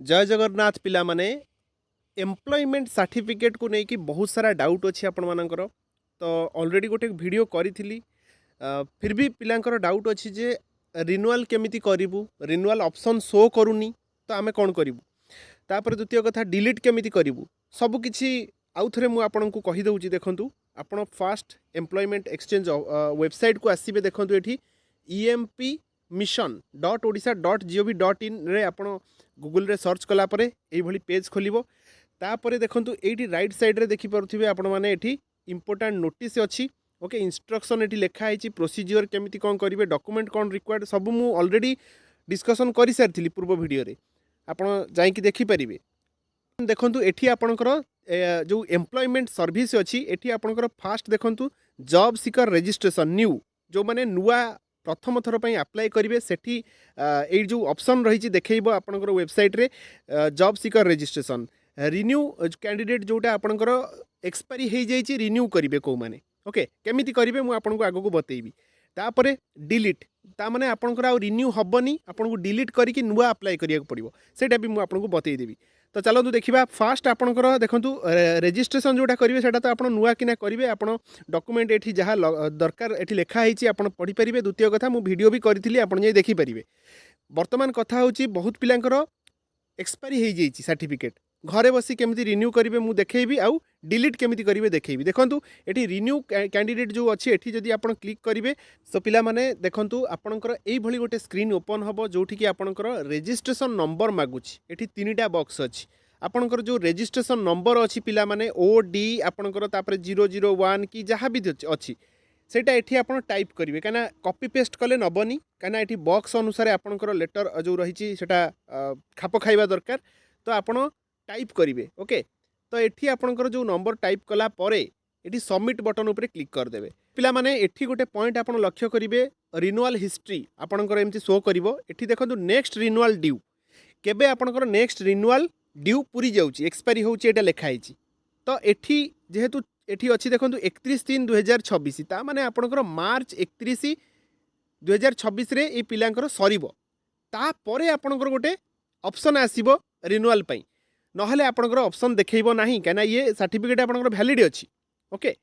जय जगन्नाथ पिला माने एम्प्लॉयमेंट सर्टिफिकेट को लेकिन बहुत सारा डाउट अच्छी आपण मानकर तो ऑलरेडी गोटे वीडियो करी फिर भी पिलांकर डाउट अच्छी जे रिन्यूअल केमिति करिवु रिन्यूअल ऑप्शन शो करूनी तो आमे कौन करिवु तापर द्वितीय कथा डिलीट केमिति करिवु सब किछि आउ थरे मु आपनकु कहि दउची देखंतु आपण फास्ट एम्प्लॉयमेंट एक्सचेंज वेबसाइट को आसीबे देखंतु एठी emp.mission.odisha.gov.in रे आपण गूगल रे सर्च कला परे एई भली पेज खोलिबो तापर देखंतु एठी राइट साइड रे देखि पारुथिबे आपण माने एठी इंपोर्टेंट नोटिस अछि ओके इंस्ट्रक्शन एठी लेखा आइछि प्रोसीजर केमिति कोन करिवे डॉक्यूमेंट कोन रिक्वायर्ड सब मु ऑलरेडी डिस्कशन करि सारथिली पूर्व वीडियो रे आपण जाई कि देखि परिबे देखंतु एठी आपणकर जो एम्प्लॉयमेंट सर्विस अछि एठी आपणकर फास्ट देखंतु जॉब सीकर रजिस्ट्रेशन न्यू जो माने नुआ प्रथम थर पर अप्लाई करेंगे सेठी ये जो ऑप्शन रही देखो आपंकर वेबसाइट रे job seeker registration renew candidate जोटा आपंकर एक्सपायरी हो जाइए रिन्यू करेंगे कौ मैंने ओके केमिति करेंगे मुझे आपको आग को बतेबी तापर डिलीट ताने आपंकर आ रिन्यू हेनी आपको डिलीट करके नुआ अप्लाई करा पड़ो सेटा भी मुझे आपको बतेदेवी तो चलतु देखा फास्ट आपंकर देखूँ रेजिस्ट्रेशन जोटा करेंगे सेटा तो आप नुआ किना करेंगे आप डॉक्यूमेंट ये जहाँ दरकार ये लिखाई आप पढ़ीपर द्वितीय कथा मुझे वीडियो भी करी आप देखिपारे बर्तमान कथा हूँ बहुत पिलांकर एक्सपायरी हो जाइए सर्टिफिकेट घरे बसी केमिति रिन्यू करेंगे मुझे देखी आउ डिलीट केमिति करेंगे देखी देखूँ ये रिन्यू कैंडिडेट जो अच्छी एटी जदि आप क्लिक करेंगे सो पिला माने देखूँ आपंकर यही गोटे स्क्रीन ओपन हम जोठिकी आपंकर रेजिस्ट्रेशन नंबर मागुच ये 3टा बॉक्स अच्छी आपंकर जो रेजिस्ट्रेशन नंबर अच्छी पिला माने OD आपंकर तापर 001 कि जहाँ भी अच्छी सेटा एठी आपण टाइप करेंगे कहीं कॉपी पेस्ट कले नबनी कहीं ये बॉक्स अनुसार आपंकर लेटर जो रही खाप खाइबा दरकार तो आपण टाइप करेंगे ओके तो एठी आपंकर जो नंबर टाइप कला परे एठी सबमिट बटन उपरे क्लिक करदेवे पिला माने एठी गोटे पॉइंट आपण लक्ष्य करेंगे रिन्यूअल हिस्ट्री आपंकर एमती शो करिवो एठी देखंतु नेक्स्ट रिन्यूअल ड्यू केबे आपंकर नेक्स्ट रिन्यूअल ड्यू पूरी जाउची एक्सपायरी होउची एटा लिखाई तो एठी जेहेतु एठी अच्छी देखो 31/3/2026 ता माने आपंकर मार्च 31/2026 रे ए पिलांकर सरीबो ता परे आपंकर गोटे ऑप्शन आसीबो रिन्यूअल पई नहले आपंकर ऑप्शन देखैबो नाही काना ये सर्टिफिकेट आपंकर वैलिड अछि okay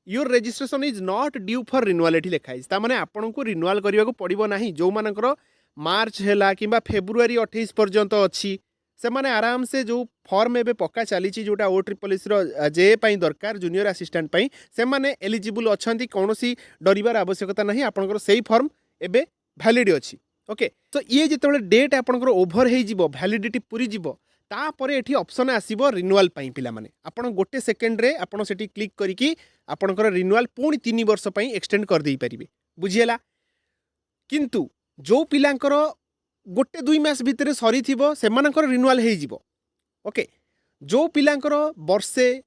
your registration is not due for renewal एठी लिखाई ता माने आपनको रिन्यूअल करिया को पड़िबो नाही जो मानकर मार्च हैला किंबा फेब्रुआरी 28 पर्यंत अछि से माने आराम से जो फॉर्म एबे पक्का चली जोटा OSSS जे पाई दरकार जूनियर असिस्टेंट पाई से माने एलिजिबल अछंती कोनोसी डरिबार आवश्यकता नाही आपनकर सेही फॉर्म एबे वैलिड अछि ओके तो ये जेतेबेले डेट आपनकर ओभर हे जिवो वैलिडिटी पूरी जिवो तापरे एठी ऑप्शन आसीबो रिन्यूअल पाई पिला माने आपन गोटे सेकेंड रे आपन सेठी क्लिक करिकी आपनकर रिन्यूअल पुणी 3 वर्ष पाई एक्सटेंड कर देई परिबे बुझियला किंतु जो पिलांकर गोटे 2 मास भितर सरी थिबो सेमानकर रिन्यूअल हे जिवो ओके जो पिलांकर वर्षे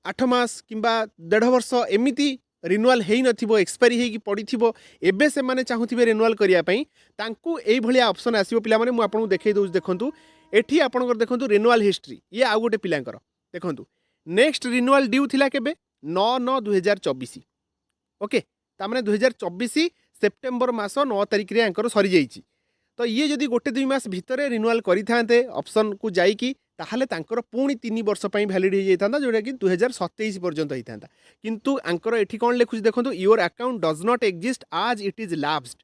8 मास किंबा 1.5 वर्ष एमिति रिन्यूअल हेई नथिबो एक्सपायरी हेकी पड़िथिबो एबे से माने चाहुथिबे रिन्यूअल करिया पई तांकु एई भलिया ऑप्शन आसीबो पिला माने मु आपन देखै दउ देखंतु एठी आपनकर देखंतु रिन्यूअल हिस्ट्री ये आ गोटे पिलांकर देखंतु नेक्स्ट रिन्यूअल ड्यू थिला केबे 9/9/2024 ओके ता माने 2024 सेप्टेम्बर मास 9 तारिख रे आंकर सरी जाईची तो ये जदि गोटे 2 मास भितर रिन्यूअल करिथांते ऑप्शन को जाईकी ताहले तांकर पुणी 3 वर्ष पई वैलिड हो जाइथांता जोटा कि 2027 पर्यंत होइथांता किंतु आंकर एठी कोन लेखुच देखंतु your account does not exist आज इट इज लैप्स्ड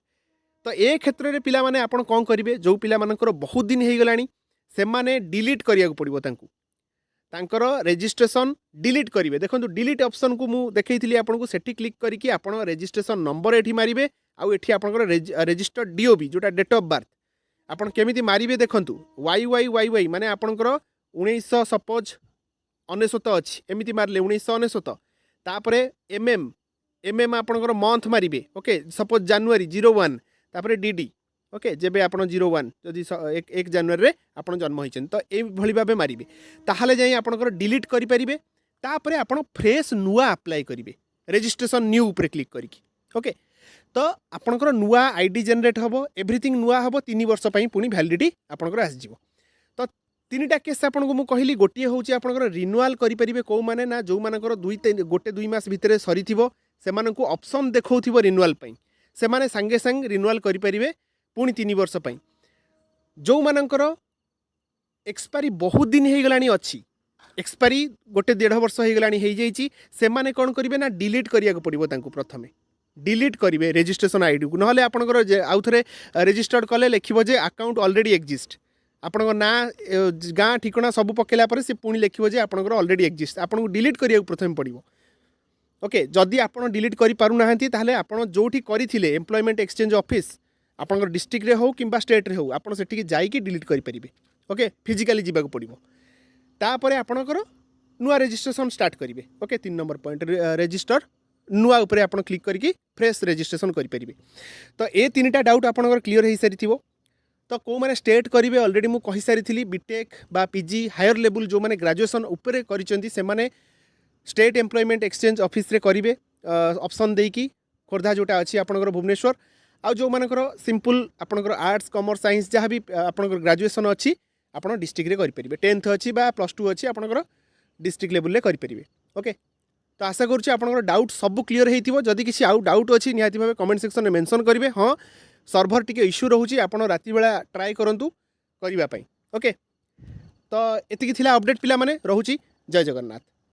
तो ए क्षेत्र रे पिला माने आपण कोन करिवे जो पिला मानकर बहुत दिन हे गलानी से माने डिलीट करिया को पड़िबो तांकर रजिस्ट्रेशन डिलीट करेंगे देखो डिलीट ऑप्शन को मुझे देखी आपको सेठी क्लिक करके आपण रजिस्ट्रेशन नंबर एठी मारिबे आउ एठी आपनकर रजिस्टर्ड DOB जोटा डेट ऑफ बर्थ आपन केमिति मारिबे देखंतु YYYY माने आपनकर 1900 सपोज 99 अछि एमिति मारले 1999 तापरे MM आपनकर मंथ मारिबे ओके सपोज जनवरी 01 तापरे DD ओके जेबे आपण 01 जदि 1 जनवरी रे आपण जन्म होइछन तो ए भली भाबे मारिबे ताहाले जाई आपनकर डिलीट करि परिबे तापरे आपण फ्रेश नुआ अप्लाई करिवे रजिस्ट्रेशन न्यू ऊपर क्लिक करिकी ओके तो आपनकर नुआ आईडी जनरेट हबो एवरीथिंग नुआ हबो 3 वर्ष पई पुनी वैलिडिटी आपनकर आस जिवो तो 3टा केस आपनको मु कहली गोटिए होउची आपनकर रिन्यूअल करि परिबे को माने ना जो मानकर गोटे 2 मास भितरे सरी थिबो से माननको ऑप्शन देखौथिबो रिन्यूअल पई से माने संगे संग रिन्यूअल करि परिबे पुणी 3 वर्ष पई जो मानकर एक्सपायरी बहुत दिन हो गलानी अच्छी एक्सपायरी गोटे 1.5 वर्ष हो गलानी हो जाइए से कौन करेंगे ना डिलीट करिया पड़ो प्रथम डिलीट करेंगे रेजिस्ट्रेशन आईडी को ना आपंकर आउ थे रेजिस्टर्ड कले लिखो जे अकाउंट ऑलरेडी एक्जिस्ट आपण ना गाँ ठिकना सब पकेला पर से पुणी लिखो जे आपंकर ऑलरेडी एक्जिस्ट आपको डिलीट करिया प्रथम पड़ो ओके जदि आप डिलीट करें ताहले आपण जोठी करथिले एम्प्लॉयमेंट एक्सचेंज ऑफिस आपंकर डिस्ट्रिक्ट रे हो कि स्टेट रे हो आपण सेठी जाइए डिलीट करेंगे ओके फिजिकाली जीवाक पड़ो तापर आपणकर नुआ रेजिस्ट्रेशन स्टार्ट करेंगे ओके 3 नंबर पॉइंट रेजिस्टर नुआ उपरे आपण क्लिक करके फ्रेश रेजिस्ट्रेशन करेंगे तो ये 3टा डाउट आपणकर क्लीयर हो सारी तो कौ मैंने स्टेट करेंगे ऑलरेडी मुझे कही सारी बीटेक बा पीजी हायर लेवल जो मैंने ग्रेजुएशन उपरे करिसेंती से माने स्टेट एम्प्लॉयमेंट एक्सचेंज ऑफिस रे करेंगे ऑप्शन देकी खोर्धा जोटा अच्छी आपणकर भुवनेश्वर आउ जो मानकर सिंपल आपणकर आर्ट्स कॉमर्स साइंस जहाँ भी आपणकर ग्रेजुएशन अच्छी आपड़ डिस्ट्रिक्ट रे करेंगे 10th अच्छी बा +2 अच्छी आपणकर डिस्ट्रिक्ट लेवल रे करेंगे ओके तो आशा करुँच आपंकर डाउट सब क्लीयर हो जदि किसी आउ डाउट अच्छी निहाती भाव कमेंट सेक्शन में मेंशन करेंगे हाँ सर्भर टी इश्यू रोचे आपड़ राति बेला ट्राए करूँ करने ओके तो एतिकी थिला अपडेट पिला माने रोची जय जगन्नाथ।